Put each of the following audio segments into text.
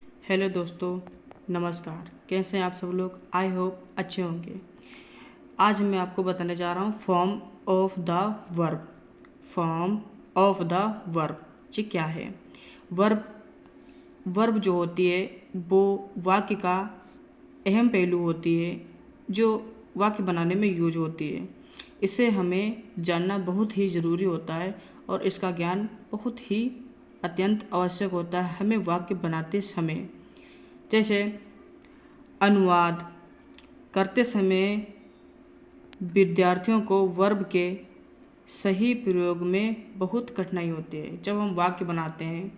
Hello दोस्तों, नमस्कार। कैसे हैं आप सब लोग? आई होप अच्छे होंगे। आज मैं आपको बताने जा रहा हूँ form of the verb. Form of the verb ये क्या है? वर्ब वर्ब जो होती है वो वाक्य का अहम पहलू होती है जो वाक्य बनाने में यूज होती है। इसे हमें जानना बहुत ही ज़रूरी होता है और इसका ज्ञान बहुत ही अत्यंत आवश्यक होता है हमें वाक्य बनाते समय। जैसे अनुवाद करते समय विद्यार्थियों को वर्ब के सही प्रयोग में बहुत कठिनाई होती है। जब हम वाक्य बनाते हैं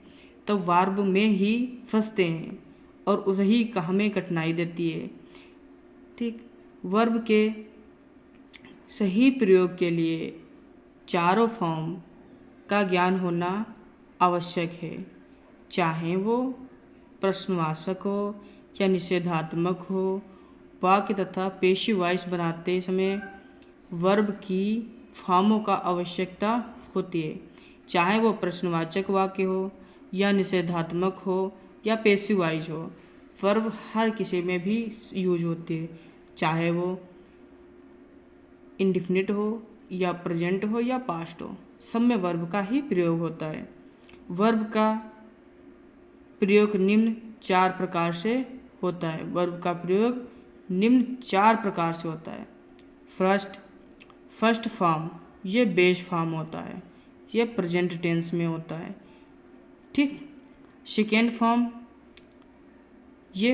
तो वर्ब में ही फंसते हैं और वही हमें कठिनाई देती है। ठीक, वर्ब के सही प्रयोग के लिए चारों फॉर्म का ज्ञान होना आवश्यक है, चाहे वो प्रश्नवाचक हो या निषेधात्मक हो। वाक्य तथा पेशी वॉइस बनाते समय वर्ब की फॉर्मों का आवश्यकता होती है, चाहे वो प्रश्नवाचक वाक्य हो या निषेधात्मक हो या पेशी वॉइस हो। वर्ब हर किसी में भी यूज होती है, चाहे वो इंडिफिनिट हो या प्रेजेंट हो या पास्ट हो, सब में वर्ब का ही प्रयोग होता है। वर्ब का प्रयोग निम्न चार प्रकार से होता है। वर्ब का प्रयोग निम्न चार प्रकार से होता है। फर्स्ट फॉर्म ये बेस फॉर्म होता है, ये प्रेजेंट टेंस में होता है। ठीक, सेकेंड फॉर्म ये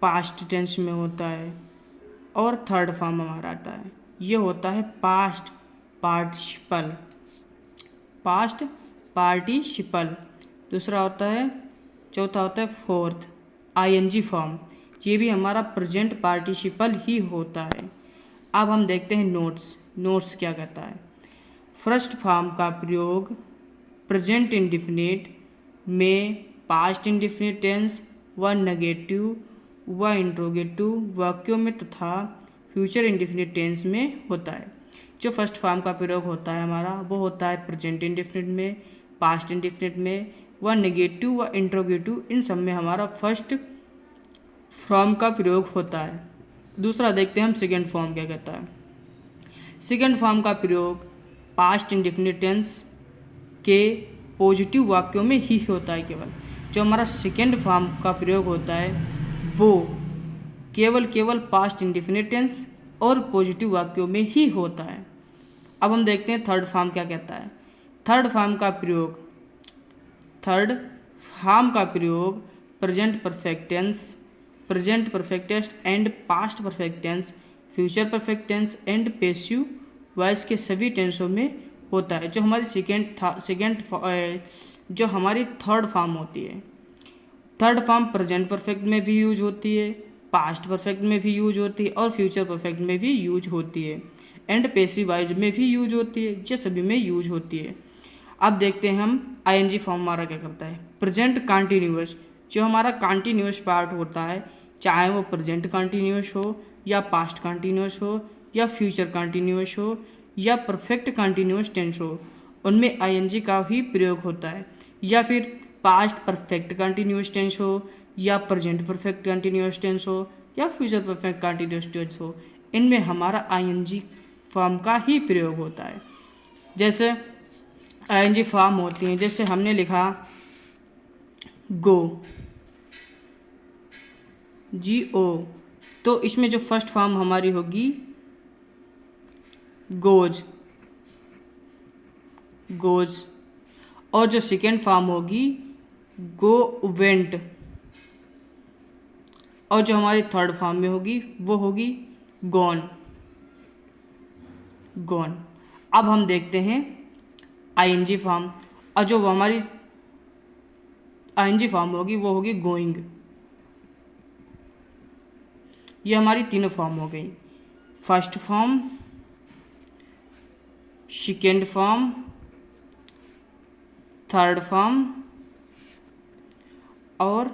पास्ट टेंस में होता है और थर्ड फॉर्म हमारा आता है, ये होता है पास्ट पार्टिसिपल। पास्ट पार्टिसिपल दूसरा होता है, चौथा होता है फोर्थ आईएनजी फॉर्म, ये भी हमारा प्रेजेंट पार्टिसिपल ही होता है। अब हम देखते हैं नोट्स क्या कहता है। फर्स्ट फॉर्म का प्रयोग प्रेजेंट इंडिफिनिट में, पास्ट इंडिफिनिट टेंस व नेगेटिव व इंट्रोगेटिव वाक्यों में तथा फ्यूचर इंडिफिनिट टेंस में होता है। जो फर्स्ट फॉर्म का प्रयोग होता है हमारा वो होता है प्रेजेंट इंडिफिनिट में, पास्ट इंडिफिनिट में व नेगेटिव व इंट्रोगेटिव, इन सब में हमारा फर्स्ट फॉर्म का प्रयोग होता है। दूसरा देखते हैं हम सेकेंड फॉर्म क्या कहता है। सेकेंड फॉर्म का प्रयोग पास्ट इंडिफिनिट टेंस के पॉजिटिव वाक्यों में ही होता है। केवल जो हमारा सेकेंड फॉर्म का प्रयोग होता है वो केवल पास्ट इंडिफिनिट टेंस और पॉजिटिव वाक्यों में ही होता है। अब हम देखते हैं थर्ड फॉर्म क्या कहता है। थर्ड फॉर्म का प्रयोग present perfect tense and past perfect tense, future perfect tense and passive voice के सभी टेंसों में होता है। जो हमारी थर्ड फॉर्म होती है। थर्ड फॉर्म प्रेजेंट परफेक्ट में भी यूज होती है, पास्ट परफेक्ट में भी यूज होती है और फ्यूचर परफेक्ट में भी यूज होती है एंड पैसिव वॉइस में भी यूज होती है, ये सभी में यूज होती है। अब देखते हैं हम आईएनजी फॉर्म हमारा क्या करता है। प्रेजेंट कंटिन्यूअस, जो हमारा कंटिन्यूअस पार्ट होता है, चाहे वो प्रेजेंट कंटिन्यूअस हो या पास्ट कंटिन्यूअस हो या फ्यूचर कंटिन्यूअस हो या परफेक्ट कंटिन्यूअस टेंस हो, उनमें आईएनजी का भी प्रयोग होता है। या फिर पास्ट परफेक्ट कंटिन्यूअस टेंस हो या प्रेजेंट परफेक्ट कंटिन्यूअस टेंस हो या फ्यूचर परफेक्ट कंटिन्यूअस टेंस हो, इनमें हमारा आईएनजी फॉर्म का ही प्रयोग होता है। जैसे आईएनजी फॉर्म होती हैं, जैसे हमने लिखा गो, GO, तो इसमें जो फर्स्ट फॉर्म हमारी होगी गोज, और जो सेकेंड फॉर्म होगी गो वेंट, और जो हमारी थर्ड फॉर्म में होगी वो होगी गॉन। अब हम देखते हैं आईएनजी फॉर्म, और जो हमारी आईएनजी फॉर्म होगी वो होगी गोइंग। ये हमारी तीनों फॉर्म हो गई, first form, second form, third form और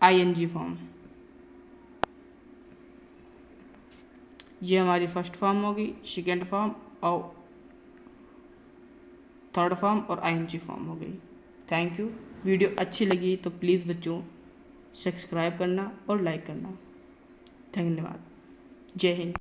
आईएनजी फॉर्म। ये हमारी फर्स्ट फॉर्म होगी, सेकेंड फॉर्म थर्ड फॉर्म और आईएनजी फॉर्म हो गई। Thank you. वीडियो अच्छी लगी तो प्लीज़ बच्चों सब्सक्राइब करना और लाइक करना। धन्यवाद। जय हिंद।